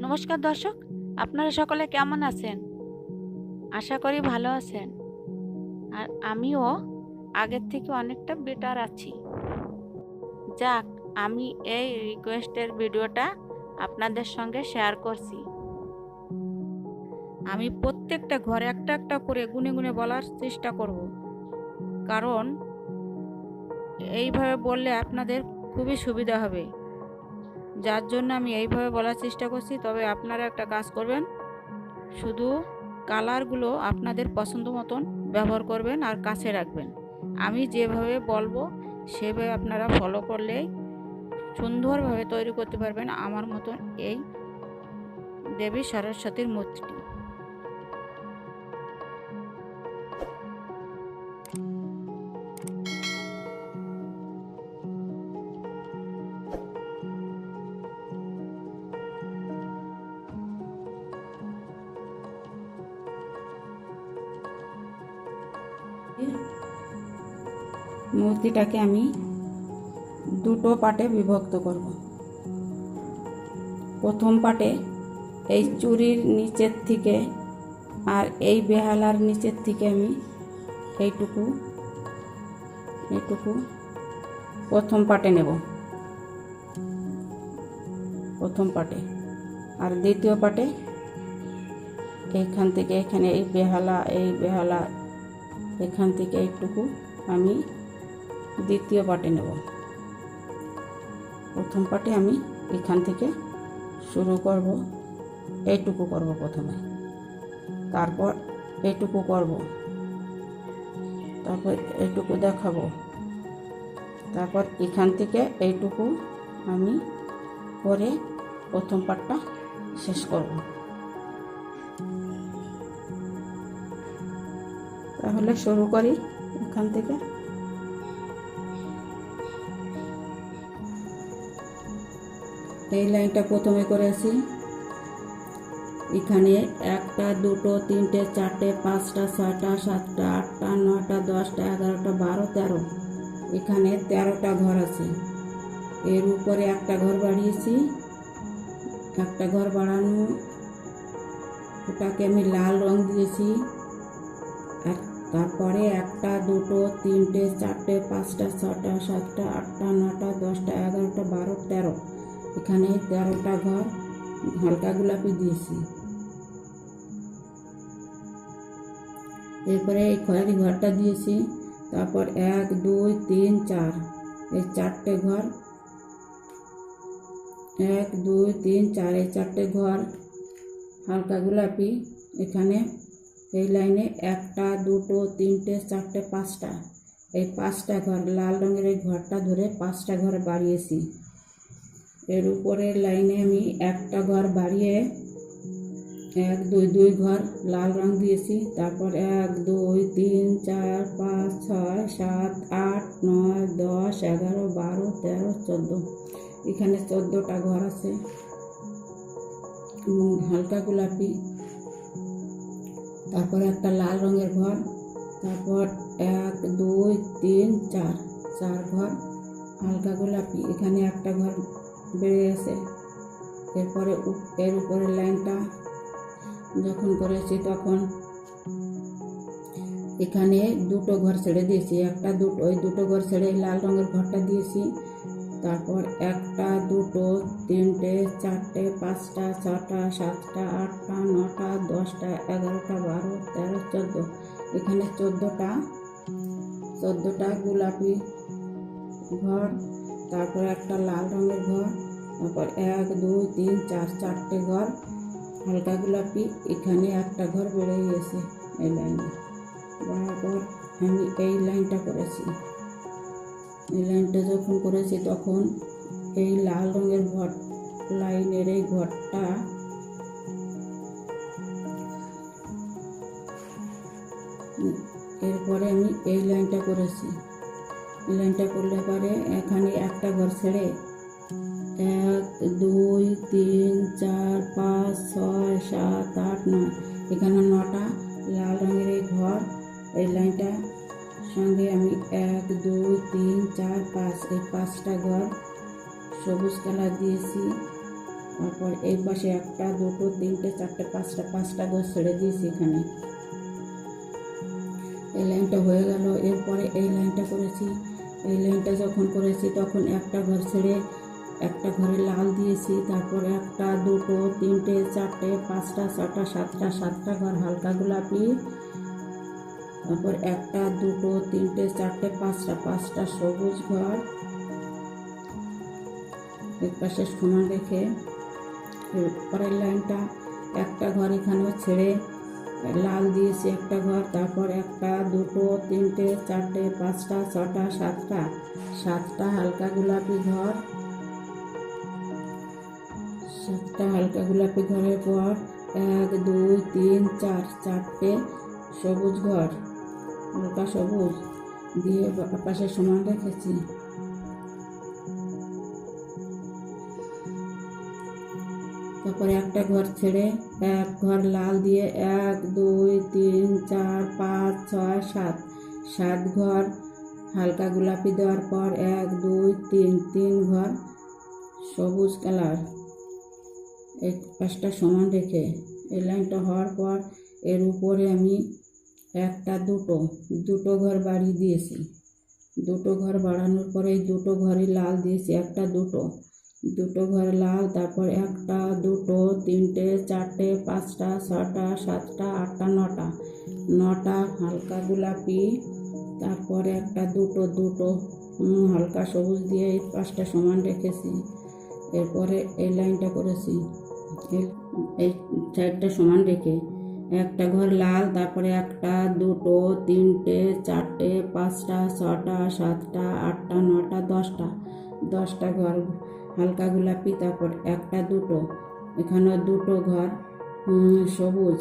নমস্কার দর্শক, আপনারা সকলে কেমন আছেন? আশা করি ভালো আছেন। আর আমিও আগের থেকে অনেকটা বেটার আছি। যাক, আমি এই রিকোয়েস্টের ভিডিওটা আপনাদের সঙ্গে শেয়ার করছি। আমি প্রত্যেকটা ঘরে একটা একটা করে গুনে গুনে বলার চেষ্টা করব, কারণ এইভাবে বললে আপনাদের খুবই সুবিধা হবে। যার জন্য আমি এইভাবে বলার চেষ্টা করছি। তবে আপনারা একটা কাজ করবেন, শুধু কালারগুলো আপনাদের পছন্দ মতন ব্যবহার করবেন আর কাছে রাখবেন। আমি যেভাবে বলবো সেভাবে আপনারা ফলো করলেই সুন্দরভাবে তৈরি করতে পারবেন আমার মতন এই দেবী সরস্বতীর মূর্তিটি। মূর্তিটাকে আমি দুটো পার্টে বিভক্ত করব। প্রথম পার্টে এই চুড়ির নিচের থেকে আর এই বেহালার নিচের থেকে আমি এইটুকু প্রথম পার্টে নেব, প্রথম পার্টে। আর দ্বিতীয় পার্টে এইখান থেকে এখানে এই বেহালা এখান থেকে এইটুকু আমি দ্বিতীয় পার্টে নেব। প্রথম পার্টে আমি এখান থেকে শুরু করব, এইটুকু করব প্রথমে, তারপর এইটুকু করব, তারপর এইটুকু দেখাবো, তারপর এখান থেকে এইটুকু আমি করে প্রথম পার্টটা শেষ করব। তাহলে শুরু করি এখান থেকে। এই লাইনটা প্রথমে করেছি, এখানে 1 2 3 4 5 6 7 8 9 10 11 12 13, এখানে 13টা ঘর আছে। এর উপরে একটা ঘর বাড়িয়েছি, একটা ঘর বাড়ানো, ওটাকে আমি লাল রং দিয়েছি। আর তারপরে 1 2 3 4 5 6 7 8 9 10 11 12 13, এখানে 13টা ঘর হালকা গোলাপি দিয়েছি। এরপরে এই খয়েরি ঘরটা দিয়েছি। তারপর 1 2 3 4, এই 4টে ঘর, 1 2 3 4, এই 4টে ঘর হালকা গোলাপি। এখানে এই লাইনে 1 2 3 4 5টা, এই 5টা ঘর লাল রঙের এই ঘরটা ধরে 5টা ঘর বাড়িয়েছি। এর উপরের লাইনে আমি একটা ঘর বাড়িয়ে 1 2 2 ঘর লাল রং দিয়েছি। তারপর 1 2 3 4 5 6 7 8 9 10 11 12 13 14, এখানে 14টা ঘর আছে হালকা গোলাপি। তারপর একটা লাল রঙের ঘর, তারপর 1 2 3 4, 4 ঘর হালকা গোলাপি। এখানে একটা ঘর বেড়ে গেছে। এরপরে এর উপরের লাইনটা যখন করেছি তখন এখানে দুটো ঘর ছেড়ে দিয়েছি, ওই দুটো ঘর ছেড়ে লাল রঙের ঘরটা দিয়েছি। তারপর 1 2 3 4 5 6 7 8 9 10 11 12 13 14, এখানে 14টা গোলাপি ঘর। তারপর একটা লাল রঙের ঘর, তারপর 1 2 3 4, 4টে ঘর হালকা গোলাপি। এখানে একটা ঘর বেড়ে গেছে এই লাইনে। বরাবর আমি এই লাইনটা করেছি। এই লাইনটা যখন করেছি তখন এই লাল রঙের ঘর লাইনের এই ঘরটা এরপরে আমি এই লাইনটা করেছি। এই লাইনটা করলে পরে এখানে একটা ঘর ছেড়ে 1 2 3 4 5 6 7 8 9, এখানে 9টা লাল রঙের এই ঘর। এই লাইনটা সঙ্গে আমি 1 2 3 4 5, এই 5টা ঘর সবুজ কালার দিয়েছি। তারপর এই পাশে 1 2 3 4 5টা ঘর ছেড়ে দিয়েছি এখানে। এই লাইনটা হয়ে গেল। এরপরে এই লাইনটা করেছি। এই লাইনটা যখন করেছি তখন একটা ঘর ছেড়ে একটা ঘরে লাল দিয়েছি। তারপর 1 2 3 4 5 6 7টা ঘর হালকা গোলাপি। তারপর 1 2 3 4 5টা সবুজ ঘর। এক পাশে সমান রেখে পরের লাইনটা একটা ঘর এখানেও ছেড়ে লাল দিয়েছি একটা ঘর। তারপর 1 2 3 4 5 6 7টা হালকা গোলাপি ঘর। 7টা হালকা গোলাপি ঘরের পর 1 2 3 4 সবুজ ঘর, হালকা সবুজ দিয়ে পাশে সমান রেখেছি। তারপরে একটা ঘর ছেড়ে এক ঘর লাল দিয়ে 1 2 3 4 5 6 7 ঘর হালকা গোলাপি দেওয়ার পর 1 2 3 ঘর সবুজ কালার। এই পাশটা সমান রেখে এই লাইনটা হওয়ার পর এর উপরে আমি 2 ঘর বাড়িয়ে দিয়েছি। 2 ঘর বাড়ানোর পরে এই 2 ঘরই লাল দিয়েছি। 2 ঘর লাল। তারপর 1 2 3 4 5 6 7 8 9টা হালকা গোলাপি। তারপর 1 2 হালকা সবুজ দিয়ে এই পাশটা সমান রেখেছি। এরপরে এই লাইনটা করেছি। এই সাইডটা সমান রেখে একটা ঘর লাল। তারপরে 1 2 3 4 5 6 7 8 9 10টা ঘর হালকা গোলাপি। তারপর 1 2 এখানেও 2 ঘর সবুজ।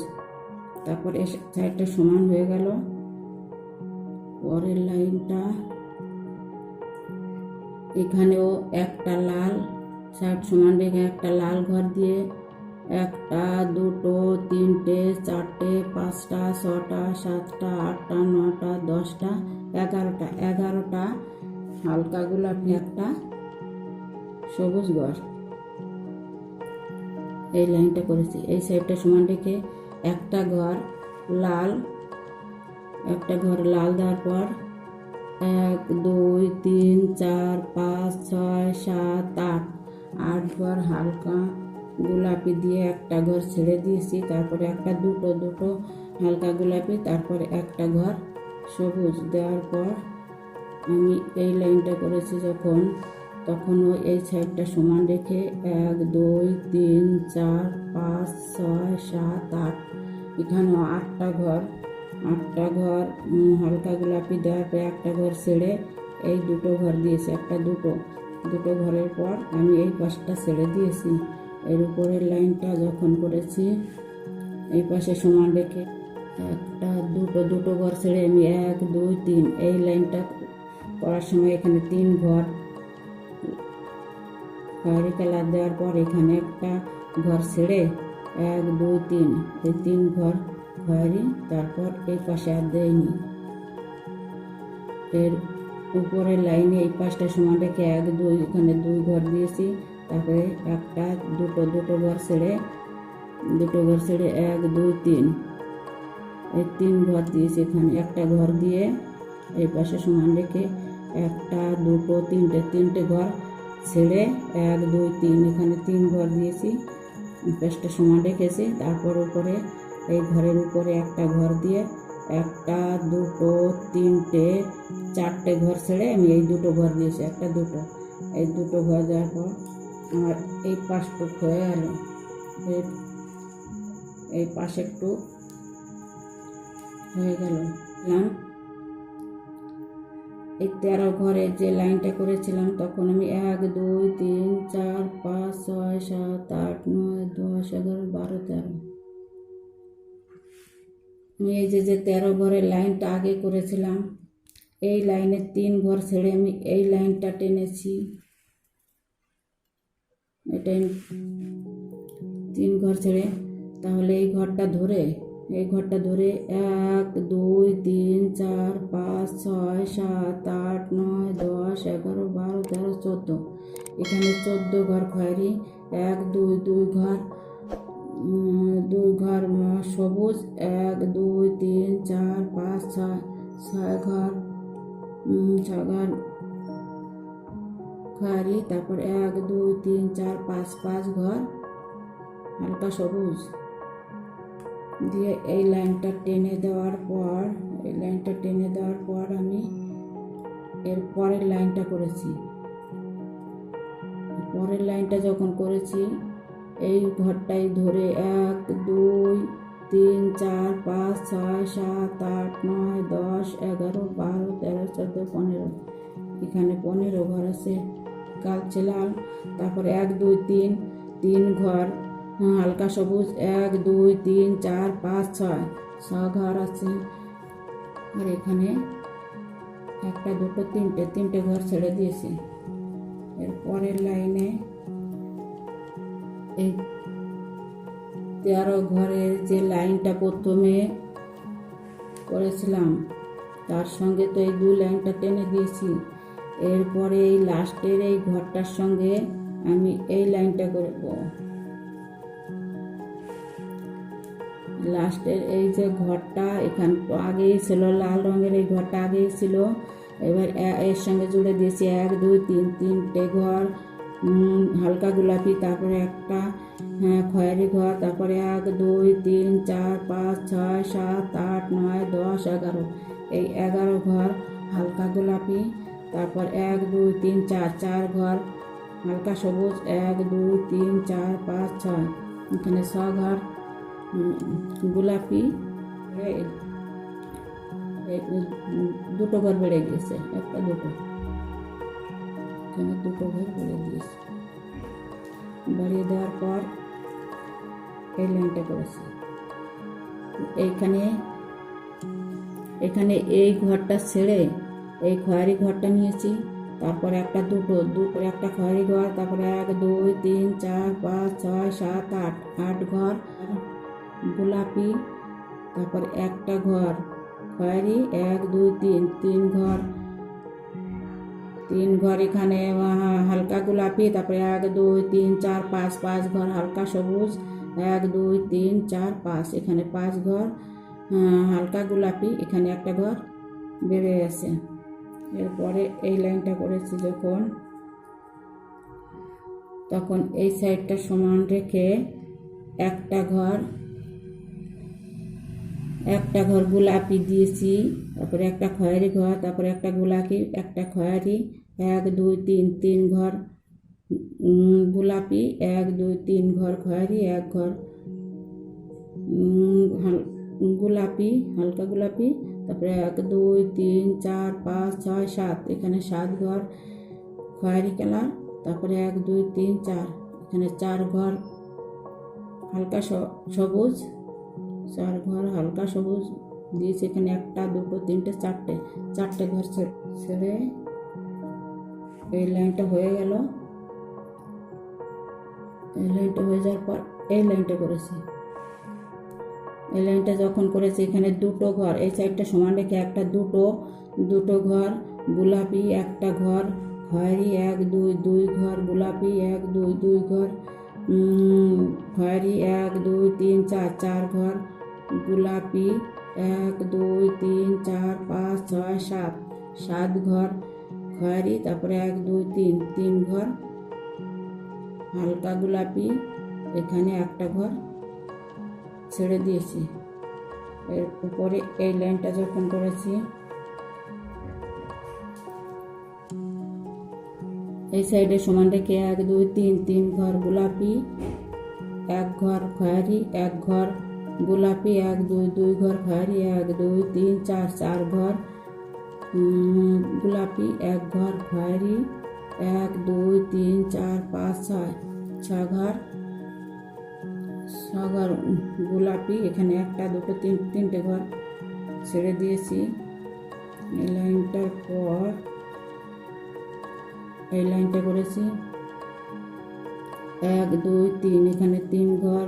তারপর এই সাইডটা সমান হয়ে গেল। পরের লাইনটা এখানেও একটা লাল সাইড সমান রেখে একটা লাল ঘর দিয়ে 1 2 3 4 5 6 7 8 9 10 11টা হালকা গোলাপি একটা সবুজ ঘর। এই লাইনটা করেছি। এই সাইডটা সমান রেখে একটা ঘর লাল দেওয়ার পর 1 2 3 4 5 6 7 8 ঘর হালকা গোলাপি দিয়ে একটা ঘর ছেড়ে দিয়েছি। তারপরে 1 2 হালকা গোলাপি। তারপরে একটা ঘর সবুজ দেওয়ার পর আমি এই লাইনটা করেছি তখনও এই সাইডটা সমান রেখে 1 2 3 4 5 6 7 8 এখানেও 8টা ঘর হালকা গোলাপি দেওয়ার পর একটা ঘর ছেড়ে এই 2 ঘর দিয়েছি। 1 2 ঘরের পর আমি এই পাশটা ছেড়ে দিয়েছি। এর উপরের লাইনটা যখন করেছি এই পাশে সমান রেখে 1 2 ঘর ছেড়ে আমি 1 2 3 এই লাইনটা করার সময় এখানে 3 ঘর খয়েরি কালার দেওয়ার পর এখানে একটা ঘর ছেড়ে 1 2 3 এই 3 ঘর খয়েরি। তারপর এই পাশে আর দেয়নি। এর উপরের লাইনে এই পাশটা সমান রেখে 1 2 এখানে 2 ঘর দিয়েছি। তারপরে 1 2 ঘর ছেড়ে 1 2 3 এই 3 ঘর দিয়েছি। এখানে একটা ঘর দিয়ে এই পাশে সমান রেখে 1 2 3 ঘর ছেড়ে 1 2 3 এখানে 3 ঘর দিয়েছি। পাশটা সমান রেখেছি। তারপর উপরে এই ঘরের উপরে একটা ঘর দিয়ে 1 2 3 4 ঘর ছেড়ে আমি এই 2 ঘর দিয়েছি। 1 2 এই 2 ঘর দেওয়ার পর আমার এই পাশটুক হয়ে গেল। এই পাশে একটু হয়ে গেল। এই 13 ঘরে যে লাইনটা করেছিলাম তখন আমি 1 2 3 4 5 6 7 8 9 10 11 12 13 আমি এই যে 13 ঘরের লাইনটা আগে করেছিলাম এই লাইনে 3 ঘর ছেড়ে আমি এই লাইনটা টেনেছি। এটা 3 ঘর ছেড়ে তাহলে এই ঘরটা ধরে 1 2 3 4 5 6 7 8 9 10 11 12 13 14 এখানে 14 ঘর খয়েরি এক দুই দুই ঘর সবুজ, 1 2 3 4 5 6 ছয় ঘর খয়েরি, তারপর 1 2 3 4 5 ঘর হালকা সবুজ দিয়ে এই লাইনটা টেনে দেওয়ার পর আমি এর পরের লাইনটা করেছি। পরের লাইনটা যখন করেছি এই ঘরটাই ধরে 1 2 3 4 5 6 7 8 9 10 11 12 13 14 15 এখানে 15 ঘর আছে কালচে লাল। তারপরে 1 2 3 3 ঘর হালকা সবুজ, 1 2 3 4 5 6 ঘর আছে। আর এখানে একটা দুটো তিনটে ঘর ছেড়ে দিয়েছি। এর পরের লাইনে এই 13 ঘরের যে লাইনটা প্রথমে করেছিলাম তার সঙ্গে তো এই 2 লাইনটা টেনে দিয়েছি। এরপরে এই লাস্টের এই ঘরটার সঙ্গে আমি এই লাইনটা করব। লাস্টের এই যে ঘরটা এখান আগেই ছিল, লাল রঙের এই ঘরটা আগেই ছিল, এবার এর সঙ্গে জুড়ে দিয়েছি 1 2 3 তিনটে ঘর হালকা গোলাপি, তারপরে একটা খয়েরি ঘর, তারপরে 1 2 3 4 5 6 7 8 9 10 11 এই 11 ঘর হালকা গোলাপি, তারপর 1 2 3 4 ঘর হালকা সবুজ, 1 2 3 4 5 6 এখানে 6 ঘর গোলাপি। দুটো ঘর বেড়ে গিয়েছে, একটা দুটো এখানে দুটো ঘর বেড়ে দিয়েছে। বাড়িয়ে দেওয়ার পর এই লাইনটা করেছি। এখানে এই ঘরটা ছেড়ে এই খয়েরি ঘরটা নিয়েছি, তারপরে একটা দুটো একটা খয়েরি ঘর, তারপরে 1 2 3 4 5 6 7 8 ঘর গোলাপি, তারপর একটা ঘর খয়েরি, 1 2 3 ঘর এখানে হালকা গোলাপি, তারপরে 1 2 3 4 5 ঘর হালকা সবুজ, 1 2 3 4 5 এখানে 5 ঘর হালকা গোলাপি, এখানে একটা ঘর বেড়ে গেছে। এরপরে এই লাইনটা করেছি তখন এই সাইডটা সমান রেখে একটা ঘর গোলাপি দিয়েছি, তারপরে একটা খয়েরি ঘর, তারপরে একটা গোলাপি একটা খয়েরি, 1 2 3 ঘর গোলাপি, 1 2 3 ঘর খয়েরি, 1 ঘর গোলাপি হালকা গোলাপি, তারপরে 1 2 3 4 5 6 7 এখানে 7 ঘর খয়েরি কালার, তারপরে 1 2 3 4 এখানে 4 ঘর হালকা সবুজ, 4 ঘর হালকা সবুজ দিয়েছি। এখানে একটা দুটো তিনটে চারটে ঘর ছেড়ে এই লাইনটা হয়ে গেল। এই লাইনটা হয়ে যাওয়ার পর এই লাইনটা করেছি। এই লাইনটা যখন করেছি এখানে দুটো ঘর এই সাইডটা সমান রেখে একটা দুটো ঘর গোলাপি, একটা ঘর খয়েরি, 1 2 ঘর গোলাপি, 1 2 ঘর খয়েরি, 1 2 3 4 ঘর গোলাপি, 1 2 3 4 5 6 7 ঘর খয়েরি, তারপরে 1 2 3 ঘর হালকা গোলাপি, এখানে একটা ঘর ছেড়ে দিয়েছি। এর উপরে এই লাইনটা যখন করেছি এই সাইডে সমান রেখে 1 2 3 ঘর গোলাপি, 1 ঘর খয়েরি, 1 ঘর গোলাপি, 1 2 ঘর খয়েরি, 1 2 3 4 ঘর গোলাপি, 1 ঘর খয়েরি, 1 2 3 4 5 6 ঘর গোলাপি, এখানে একটা দুটো তিনটে ঘর ছেড়ে দিয়েছি। এই লাইনটার পর এই লাইনটা করেছি 1 2 3 এখানে 3 ঘর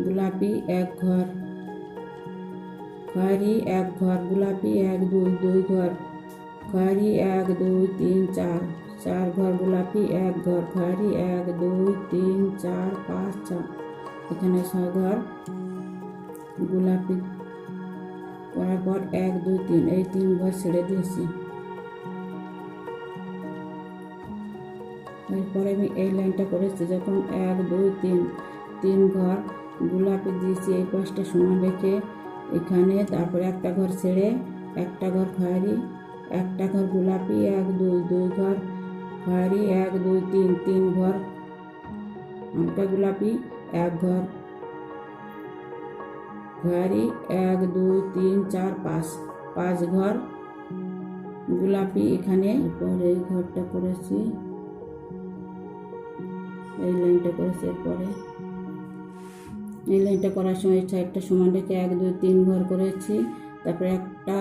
গোলাপি, 1 ঘর খয়েরি, 1 ঘর গোলাপি, 1 2 ঘর খয়েরি, 1 2 3 4 4 ঘর গোলাপি, 1 ঘর খয়েরি, 1 2 3 4 5 6 এখানে 6 ঘর গোলাপি করার পর 1 2 3 এই 3 ঘর ছেড়ে দিয়েছি। এরপরে আমি এই লাইনটা করেছি যখন 1 2 3 ঘর গোলাপি দিয়েছি এই পাশটা সমান রেখে এখানে, তারপরে একটা ঘর ছেড়ে একটা ঘর খয়েরি, একটা ঘর গোলাপি, 1 2 ঘর খয়েরি, 1 2 3 ঘর হালকা গোলাপি, 1 ঘর খয়েরি, 1 2 3 4 5 ঘর গোলাপি এখানে। এরপর এই ঘরটা করেছি, এই লাইনটা করেছি। এরপরে এই লাইনটা করার সময় সাইডটা সমান রেখে 1 2 3 ঘর করেছি, তারপরে একটা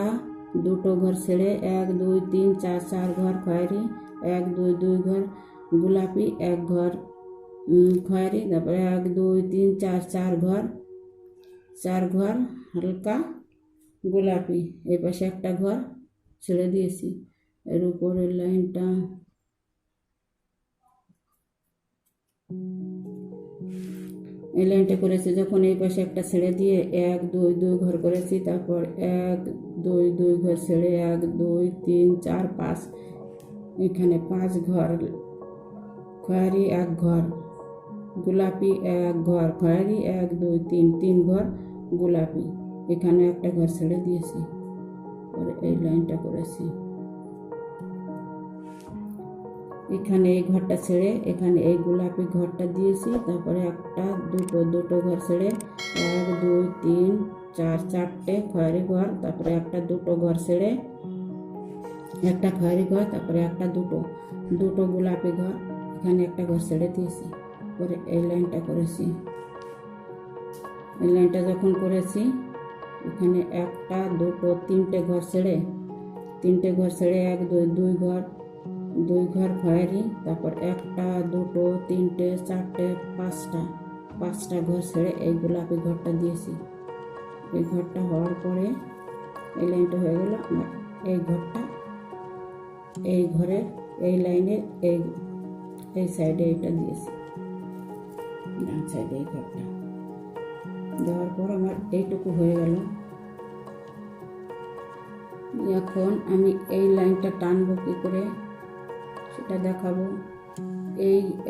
দুটো ঘর ছেড়ে 1 2 3 4 ঘর খয়েরি, 1 2 ঘর গোলাপি, 1 ঘর খয়েরি, তারপরে 1 2 3 4 ঘর 4 ঘর হালকা গোলাপি। এই পাশে একটা ঘর ছেড়ে দিয়েছি। এর উপরের লাইনটা এই লাইনটা করেছি যখন এই পাশে একটা ছেড়ে দিয়ে 1 2 ঘর করেছি, তারপর 1 2 ঘর ছেড়ে 1 2 3 4 5 এখানে 5 ঘর খয়েরি, 1 ঘর গোলাপি, 1 ঘর খয়েরি, 1 2 3 ঘর গোলাপি এখানে একটা ঘর ছেড়ে দিয়েছি। পরে এই লাইনটা করেছি, এখানে এই ঘরটা ছেড়ে এখানে এই গোলাপি ঘরটা দিয়েছি, তারপরে একটা দুটো ঘর ছেড়ে 1 2 3 4 চারটে খয়েরি ঘর, তারপরে একটা দুটো ঘর ছেড়ে একটা খয়েরি ঘর, তারপরে একটা দুটো গোলাপি ঘর এখানে একটা ঘর ছেড়ে দিয়েছি। পরে এই লাইনটা করেছি। এই লাইনটা যখন করেছি এখানে একটা দুটো তিনটে ঘর ছেড়ে 1 2 ঘর খয়েরি, তারপর একটা দুটো তিনটে চারটে পাঁচটা ঘর ছেড়ে এই গোলাপি ঘরটা দিয়েছি। এই ঘরটা হওয়ার পরে এই লাইনটা হয়ে গেল আমার এই ঘরটা, এই ঘরের এই লাইনের এই সাইডে এটা দিয়েছি, ডান সাইডে এই ঘরটা দেওয়ার পর আমার এইটুকু হয়ে গেল। এখন আমি এই লাইনটা টানবো কী করে সেটা দেখাবো।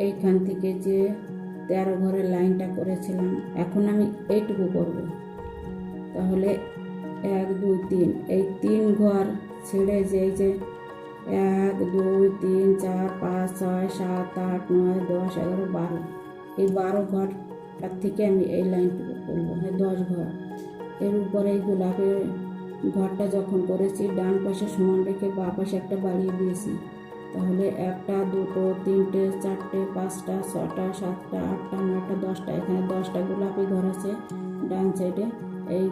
এইখান থেকে যে 13 ঘরের লাইনটা করেছিলাম এখন আমি এইটুকু করব। তাহলে 1 2 3 এই 3 ঘর ছেড়ে যে এই যে 1 2 3 4 5 6 7 8 9 10 11 12 এই 12 ঘরটার থেকে আমি এই লাইনটুকু করবো, 10 ঘর। এর উপরে এই গোলাপের ঘরটা যখন করেছি ডান পাশে সমান রেখে বাঁ পাশে একটা বাড়িয়ে দিয়েছি, তাহলে একটা দুটো তিনটে চারটে পাঁচটা ছটা সাতটা আটটা নয়টা 10টা এখানে 10টা গোলাপি ঘর আছে ডান সাইডে এই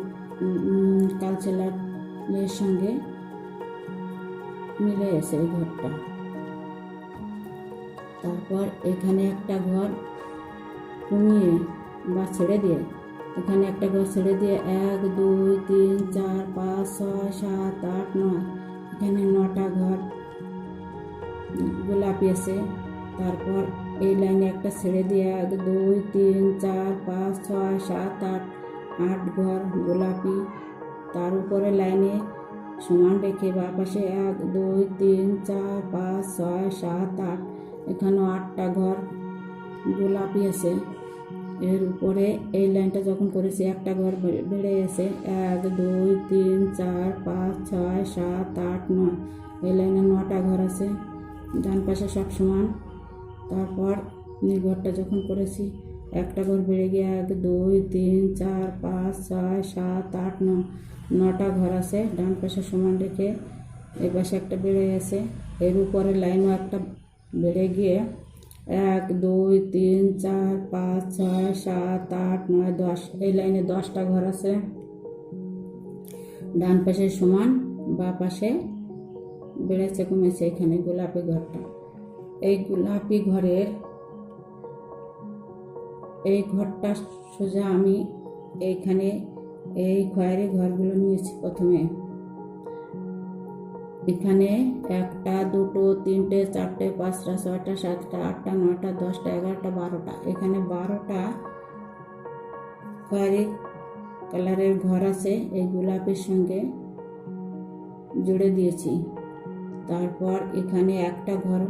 কালচেলারের সঙ্গে মিলে এসে এই ঘরটা। তারপর এখানে একটা ঘর কমিয়ে বা ছেড়ে দিয়ে এখানে একটা ঘর ছেড়ে দিয়ে 1 2 3 4 5 6 7 8 9 এখানে 9টা ঘর গোলাপি আছে। তারপর এই লাইনে একটা ছেড়ে দিয়ে 1 2 3 4 5 6 7 8 ঘর গোলাপি, তার উপরে লাইনে সমান রেখে বাঁ পাশে 1 2 3 4 5 6 7 8 এখানেও 8টা ঘর গোলাপি আছে। এর উপরে এই লাইনটা যখন করেছি একটা ঘর বেড়ে এসে 1 2 3 4 5 6 7 8 9 এই লাইনে 9টা ঘর আছে ডান পাশে সব সমান। তারপর এই ঘরটা যখন করেছি একটা ঘর বেড়ে গিয়ে 1 2 3 4 5 6 7 8 9 9টা ঘর আছে ডান পাশে সমান রেখে এই পাশে একটা বেড়ে গেছে। এর উপরে লাইনও একটা বেড়ে গিয়ে 1 2 3 4 5 6 7 8 9 10 এই লাইনে 10টা ঘর আছে ডান পাশে সমান, বাঁ পাশে বেড়েছে কমেছে এখানে গোলাপি ঘরটা। এই গোলাপি ঘরের এই ঘরটা সোজা আমি এইখানে এই খয়েরি ঘরগুলো নিয়েছি প্রথমে এখানে 1টা 2টো 3টে 4টে 5টা 6টা 7টা 8টা 9টা 10টা 11টা 12টা, এখানে 12টা খয়েরি কালারের ঘর আছে এই গোলাপের সঙ্গে জুড়ে দিয়েছি। তারপর এখানে একটা ঘর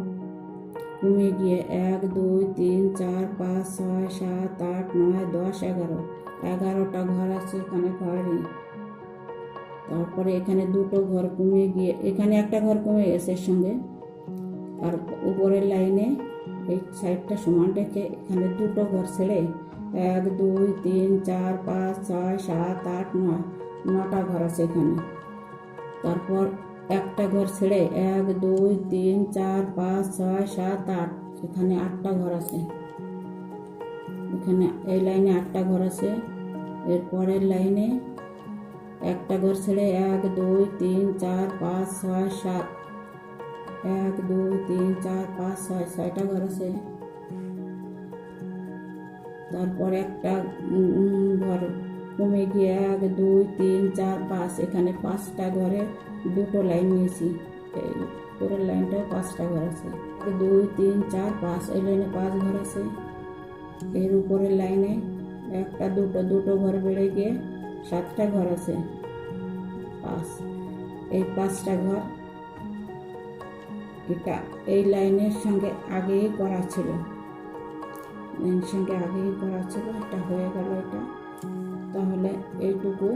কমে গিয়ে 1 2 3 4 5 6 7 8 9 10 11টা ঘর আছে এখানে খয়েরি। তারপরে এখানে দুটো ঘর কমে গিয়ে এখানে একটা ঘর কমে গেছে এর সঙ্গে, আর উপরের লাইনে এই সাইডটা সমান রেখে এখানে দুটো ঘর ছেড়ে 1 2 3 4 5 6 7 8 9 9টা ঘর আছে এখানে। তারপর একটা ঘর ছেড়ে 1 2 3 4 5 6 7 8 এখানে 8টা ঘর আছে। এখানে এই লাইনে 8টা ঘর আছে। এরপরের লাইনে একটা ঘর ছেড়ে 1 2 3 4 5 6 7 1 2 3 4 5 6 6টা ঘর আছে। তারপর একটা ঘর কমে গিয়ে 1 2 3 4 5 এখানে 5টা ঘরে দুটো লাইন নিয়েছি। এই পুরো লাইনটা 5টা ঘর আছে। 1 2 3 4 5 এই লাইনে 5 ঘর আছে। এর উপরের লাইনে একটা দুটো ঘর বেড়ে গিয়ে 7টা ঘর আছে। 5 এই 5টা ঘর এটা এই লাইনের সঙ্গে আগেই করা ছিল, লাইনের সঙ্গে আগেই করা ছিল। এটা হয়ে গেল এটা। তাহলে এইটুকু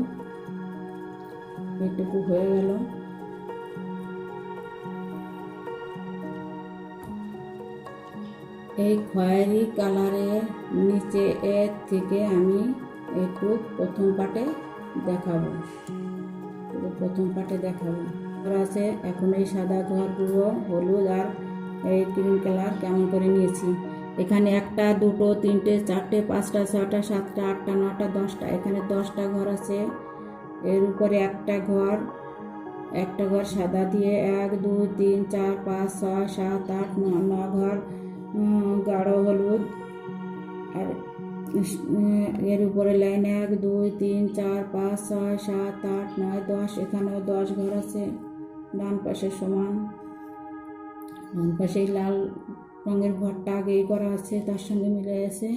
হয়ে গেল। এই খয়েরি কালারের নিচে এর থেকে আমি একটু প্রথম পাটে দেখাবো। আছে এখন এই সাদা ঘরগুলো হলুদ আর এই ক্রিম কালার কেমন করে নিয়েছি। এখানে 1টা 2টো 3টে 4টে 5টা 6টা 7টা 8টা 9টা 10টা এখানে 10টা ঘর আছে। এর উপরে একটা ঘর সাদা দিয়ে 1 2 3 4 5 6 7 8 9 ঘর গাঢ় হলুদ। আর এর উপরে লাইন 1 2 3 4 5 6 7 8 9 10 এখানেও 10 ঘর আছে। ডান পাশে সমান, ডান পাশে লাল রঙের ঘরটা আগেই করা আছে, তার সঙ্গে মিলে আছে।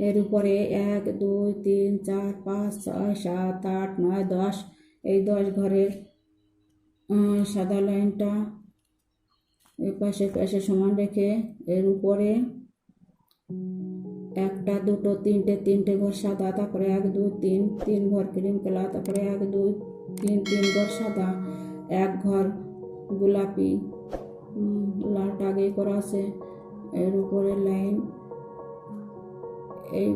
এর উপরে 1 2 3 4 5 6 7 8 9 10 এই 10 ঘরের সাদা লাইনটা এই পাশে সমান রেখে এর উপরে 1টা 2টো 3টে ঘর সাদা, তারপরে 1 2 3 ঘর ক্রিম কালার, তারপরে 1 2 3 ঘর সাদা, 1 ঘর গোলাপি লালটা আগেই করা আছে। এর উপরে লাইন এই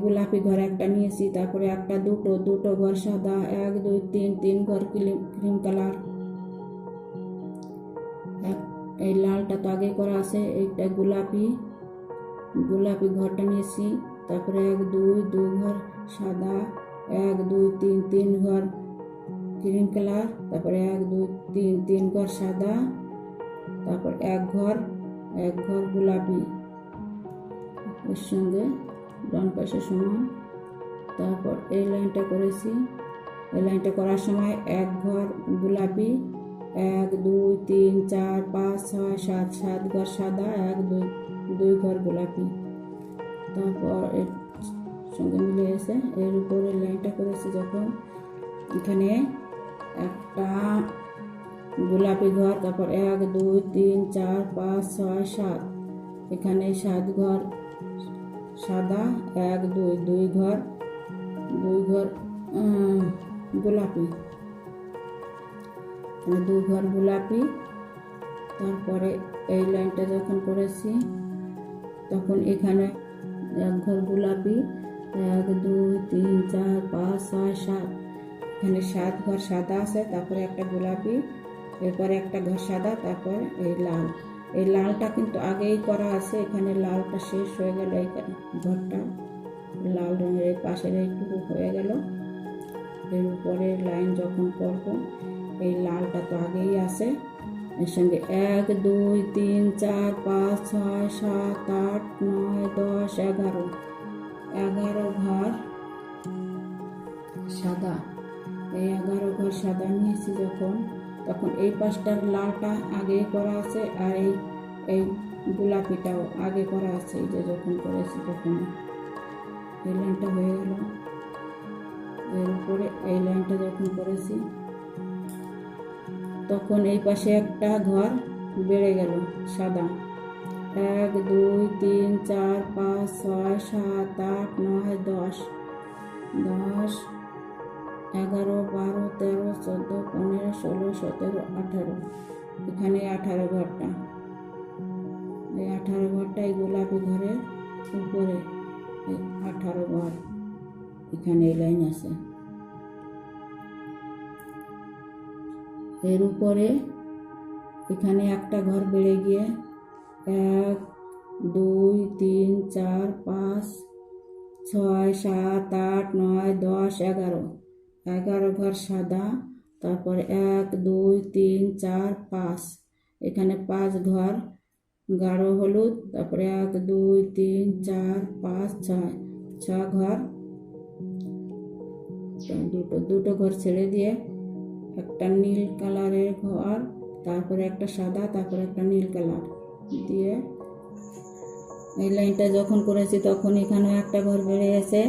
গোলাপি ঘর একটা নিয়েছি। তারপরে 1টা 2টো ঘর সাদা, 1 2 3 ঘর ক্রিম কালার, এই লালটা তো আগেই করা আছে। এইটা গোলাপি ঘরটা নিয়েছি। তারপরে 1 2 ঘর সাদা, 1 2 3 ঘর ক্রিম কালার, তারপরে 1 2 3 ঘর সাদা, তারপর 1 ঘর গোলাপি এর সঙ্গে ডান পাশে সমান। তারপর এই লাইনটা করেছি। এই লাইনটা করার সময় 1 ঘর গোলাপি, 1 2 3 4 5 6 7 ঘর সাদা, 1 2 ঘর গোলাপি। তারপর এর সঙ্গে মিলে এসে এর উপরে লাইনটা করেছি যখন, এখানে একটা গোলাপি ঘর, তারপর 1 2 3 4 5 6 7 এখানে 7 ঘর সাদা, 1 2 ঘর গোলাপি, এখানে 2 ঘর গোলাপি। তারপরে এই লাইনটা যখন করেছি তখন এখানে 1 ঘর গোলাপি, 1 2 3 4 5 6 7 এখানে 7 ঘর সাদা আছে, তারপরে একটা গোলাপি, এরপরে একটা ঘর সাদা, তারপর এই লালটা কিন্তু আগেই করা আছে। এখানে লালটা শেষ হয়ে গেল, এই ঘরটা লাল রঙের এই পাশের এইটুকু হয়ে গেল। এর উপরে লাইন যখন করব এই লালটা তো আগেই আছে, এর সঙ্গে 1 2 3 4 5 6 7 8 9 10 11 ঘর সাদা। এই 11 ঘর সাদা নিয়েছি যখন, তখন এই পাশটার লালটা আগেই করা আছে, আর এই গোলাপিটাও আগে করা আছে। এই যে যখন করেছি তখন এই লাইনটা হয়ে গেল। এর উপরে এই লাইনটা যখন করেছি তখন এই পাশে একটা ঘর বেড়ে গেল সাদা। 1 2 3 4 5 6 7 8 9 10 10 11 12 13 14 15 16 17 18। এখানে 18 ঘরটা, এই 18 ঘরটা এই গোলাপি ঘরের উপরে 18 ঘর এখানে এই লাইন আছে। এর উপরে এখানে একটা ঘর বেড়ে গিয়ে 1 2 3 4 5 6 7 8 9 10 11 11 ঘর সাদা। তারপরে 1 2 3 4 5 এখানে 5 ঘর গাঢ় হলুদ। তারপরে 1 2 3 4 5 6 6 ঘর, দুটো ঘর ছেড়ে দিয়ে একটা নীল কালারের ঘর, তারপরে একটা সাদা, তারপরে একটা নীল কালার দিয়ে এই লাইনটা যখন করেছি তখন এখানে একটা ঘর বেড়ে গেছে।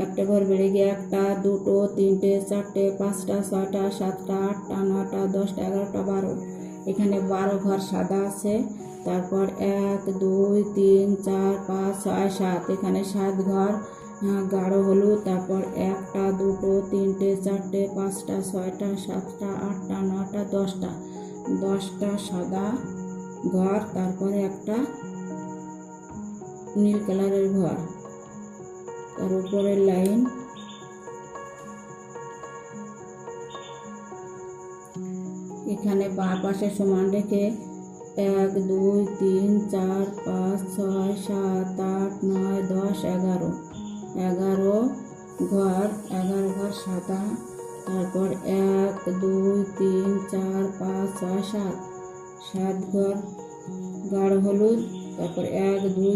একটা ঘর বেড়ে গিয়ে 1 2 3 4 5 6 7 8 9 10 11 12 এখানে 12 ঘর সাদা আছে। তারপর 1 2 3 4 5 6 7 এখানে 7 ঘর গাঢ় হলুদ। তারপর 1 2 3 4 5 6 7 8 9 10টা সাদা ঘর, তারপরে একটা নীল কালারের ঘর। তার উপরের লাইন এখানে বাঁ পাশে সমান রেখে 1 2 3 4 5 6 7 8 9 10 11 11 ঘর সাদা। তারপর 1 2 3 4 5 6 7 ঘর গাঢ় হলুদ। তারপর 1 2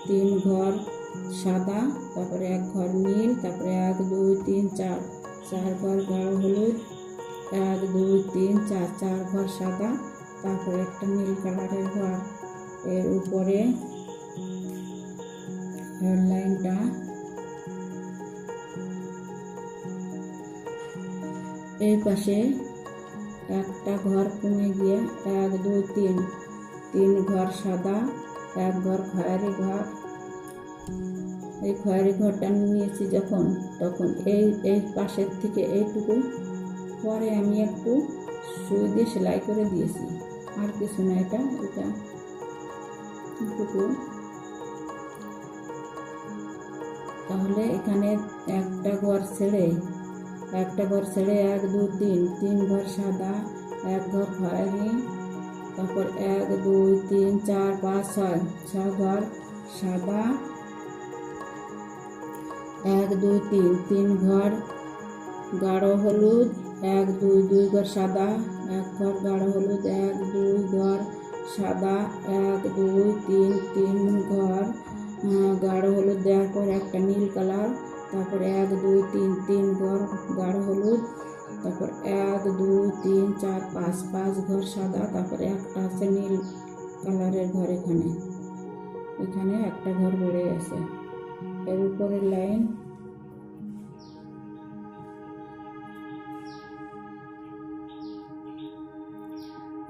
3 ঘর সাদা। তারপরে 1 ঘর নীল। তারপরে 1 2 3 4 ঘর গাঢ় হলুদ। 1 2 3 4 ঘর সাদা। তারপরে একটা নীল কালারের ঘর। এর উপরে লাইনটা এই পাশে একটা ঘর কমে গিয়ে 1 2 3 ঘর সাদা, 1 ঘর খয়েরি ঘর। এই খয়েরি ঘরটা নিয়েছি যখন তখন এই পাশের থেকে এইটুকু পরে আমি একটু সুই দিয়ে সেলাই করে দিয়েছি, আর কিছু না। এটা এইটুকু। তাহলে এখানে একটা ঘর ছেড়ে 1 2 3 ঘর সাদা, 1 ঘর খয়েরি। তারপর 1 2 3 4 5 6 ঘর সাদা, 1 2 3 ঘর গাঢ় হলুদ, 1 2 ঘর সাদা, 1 ঘর গাঢ় হলুদ, 1 2 ঘর সাদা, 1 2 3 ঘর গাঢ় হলুদ দেওয়ার পর একটা নীল কালার। তারপর 1 2 3 ঘর গাঢ় হলুদ। তারপর 1 2 3 4 5 ঘর সাদা। তারপরে একটা আছে নীল কালারের ঘর। এখানে একটা ঘর বেড়ে গেছে। এর উপরের লাইন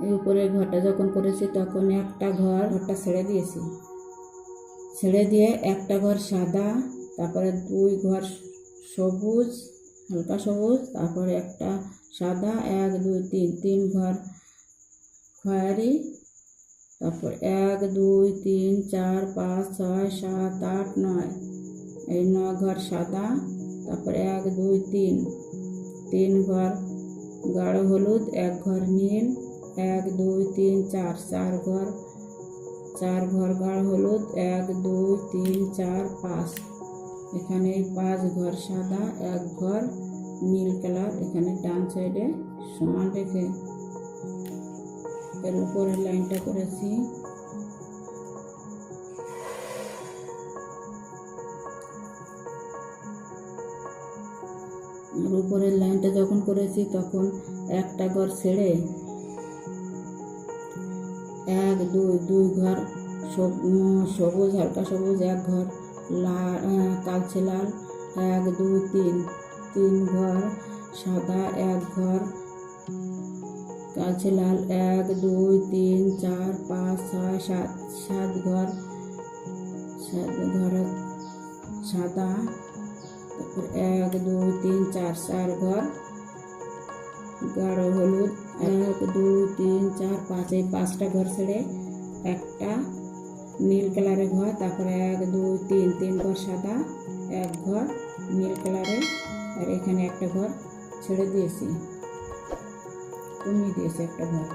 এই উপরের ঘরটা যখন করেছি তখন একটা ঘরটা ছেড়ে দিয়েছি। ছেড়ে দিয়ে একটা ঘর সাদা, তারপরে 2 ঘর সবুজ, হালকা সবুজ, তারপরে একটা সাদা, 1 2 3 ঘর খয়েরি। তারপর 1 2 3 4 5 6 7 8 9 এই 9 ঘর সাদা। তারপর 1 2 3 ঘর গাঢ় হলুদ, 1 ঘর নীল, 1 2 3 4 ঘর গাঢ় হলুদ, 1 2 3 4 5 এখানে 5 ঘর সাদা, 1 ঘর নীল কালার। এখানে ডান সাইডে সমান রেখে এর উপরের লাইনটা করেছি। আর উপরের লাইনটা যখন করেছি তখন একটা ঘর ছেড়ে 1 2 2 ঘর সবুজ, হালকা সবুজ, 1 ঘর কালচে লাল, 1 2 3 3 ঘর সাদা, 1 ঘর কালচে লাল, 1 2 3 4 5 6 7 7 ঘর সাদা, তারপর 1 2 3 4 4 ঘর গাঢ় হলুদ, 1 2 3 4 5 এই 5টা ঘর ছেড়ে একটা নীল কালারের ঘর, তারপরে 1 2 3 3 ঘর সাদা, 1 ঘর নীল কালারের, আর এখানে একটা ঘর ছেড়ে দিয়েছি, কমিয়ে দিয়েছি একটা ঘর।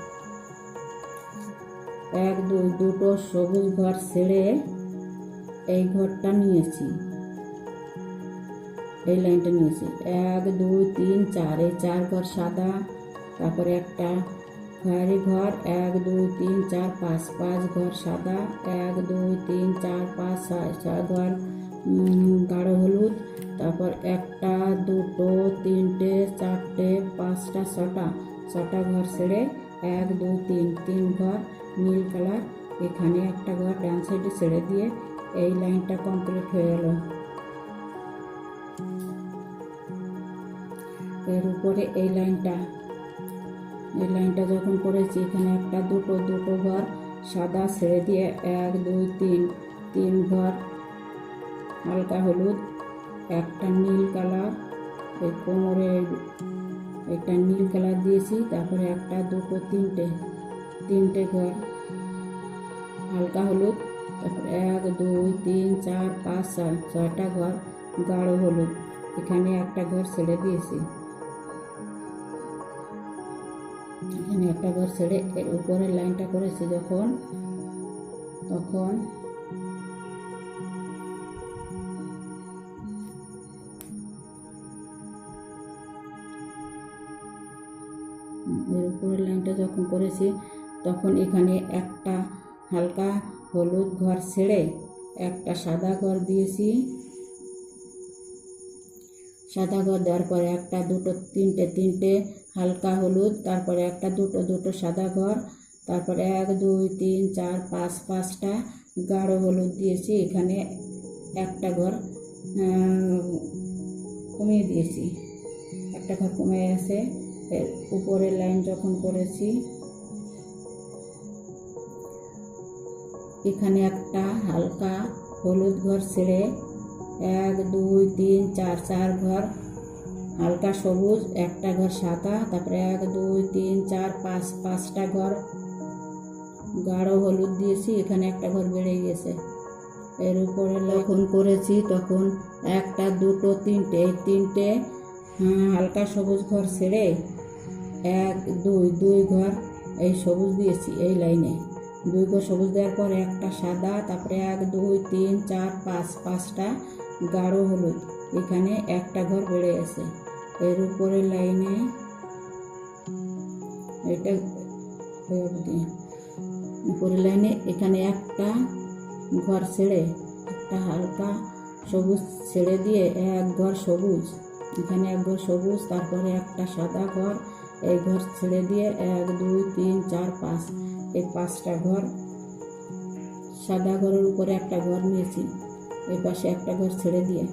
1 2 দুটো সবুজ ঘর ছেড়ে এই ঘরটা নিয়েছি, এই লাইনটা নিয়েছি। 1 2 3 4 এই 4 ঘর সাদা, তারপরে একটা খয়েরি ঘর, 1 2 3 4 5 5 ঘর সাদা, 1 2 3 4 5 6 6 ঘর গাঢ় হলুদ, তারপর 1টা 2টো 3টে 4টে 5টা 6টা ঘর ছেড়ে 1 2 3 3 ঘর নীল কালার, এখানে একটা ঘর ডান সাইডে ছেড়ে দিয়ে এই লাইনটা কমপ্লিট হয়ে গেল। এর উপরে এই লাইনটা যখন করেছি এখানে একটা দুটো ঘর সাদা ছেড়ে দিয়ে 1 2 3 3 ঘর হালকা হলুদ, একটা নীল কালার, এই কোমরে একটা নীল কালার দিয়েছি, তারপরে 1 2 3টে ঘর হালকা হলুদ, তারপরে 1 2 3 4 5 6 6টা ঘর গাঢ় হলুদ, এখানে একটা ঘর ছেড়ে দিয়েছি, এখানে একটা ঘর ছেড়ে এর উপরের লাইনটা করেছি তখন এর উপরের লাইনটা যখন করেছি তখন এখানে একটা হালকা হলুদ ঘর ছেড়ে একটা সাদা ঘর দিয়েছি, সাদা ঘর দেওয়ার পরে 1 2 3টে হালকা হলুদ, তারপরে 1 2 সাদা ঘর, তারপরে 1 2 3 4 5 5টা গাঢ় হলুদ দিয়েছি, এখানে একটা ঘর কমিয়ে দিয়েছি, একটা ঘর কমে গেছে। উপরের লাইন যখন করেছি এখানে একটা হালকা হলুদ ঘর ছেড়ে 1 2 3 4 4 ঘর হালকা সবুজ, একটা ঘর সাদা, তারপরে 1 2 3 4 5 5টা ঘর গাঢ় হলুদ দিয়েছি, এখানে একটা ঘর বেড়ে গেছে। এর উপরে যখন করেছি তখন 1 2 3টে হালকা সবুজ ঘর ছেড়ে 1 2 ঘর এই সবুজ দিয়েছি, এই লাইনে 2 ঘর সবুজ দেওয়ার পর একটা সাদা, তারপরে 1 2 3 4 5 5টা গাঢ় হলুদ, এখানে একটা ঘর বেড়ে গেছে। এর উপরের লাইনে উপরের লাইনে এখানে একটা ঘর ছেড়ে একটা হালকা সবুজ ছেড়ে দিয়ে 1 ঘর সবুজ, এখানে 1 ঘর সবুজ, তারপরে একটা সাদা ঘর, এই ঘর ছেড়ে দিয়ে 1 2 3 4 5 এই 5টা ঘর সাদা ঘরের উপরে একটা ঘর নিয়েছি, এই পাশে একটা ঘর ছেড়ে দিয়ে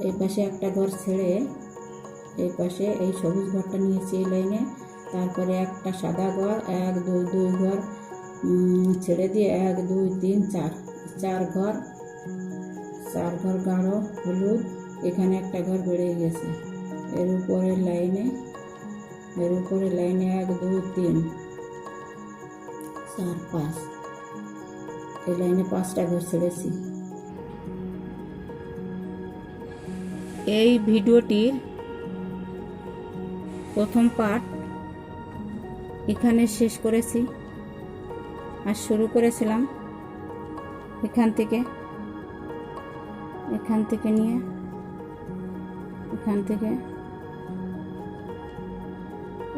এই পাশে একটা ঘর ছেড়ে এই পাশে এই সবুজ ঘরটা নিয়েছি এই লাইনে, তারপরে একটা সাদা ঘর 1 2 ঘর ছেড়ে দিয়ে 1 2 3 4 ঘর গাঢ় হলুদ, এখানে একটা ঘর বেড়ে গেছে। এর উপরের লাইনে 1 2 3 4 5 এই লাইনে 5টা ঘর ছেড়েছি। এই ভিডিওটির প্রথম পার্ট এখানে শেষ করেছি, আর শুরু করেছিলাম এখান থেকে নিয়ে এখান থেকে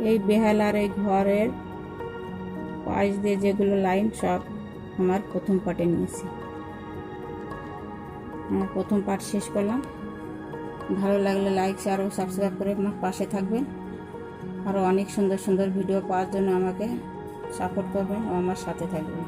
এই বেহালার এই ঘরের পাশ দিয়ে যেগুলো লাইন সব আমার প্রথম পার্টে নিয়েছি। আমার প্রথম পার্ট শেষ করলাম। ভালো লাগলে লাইক শেয়ার ও সাবস্ক্রাইব করে আমার পাশে থাকবেন। আরও অনেক সুন্দর সুন্দর ভিডিও পাওয়ার জন্য আমাকে সাপোর্ট করবেন ও আমার সাথে থাকবেন।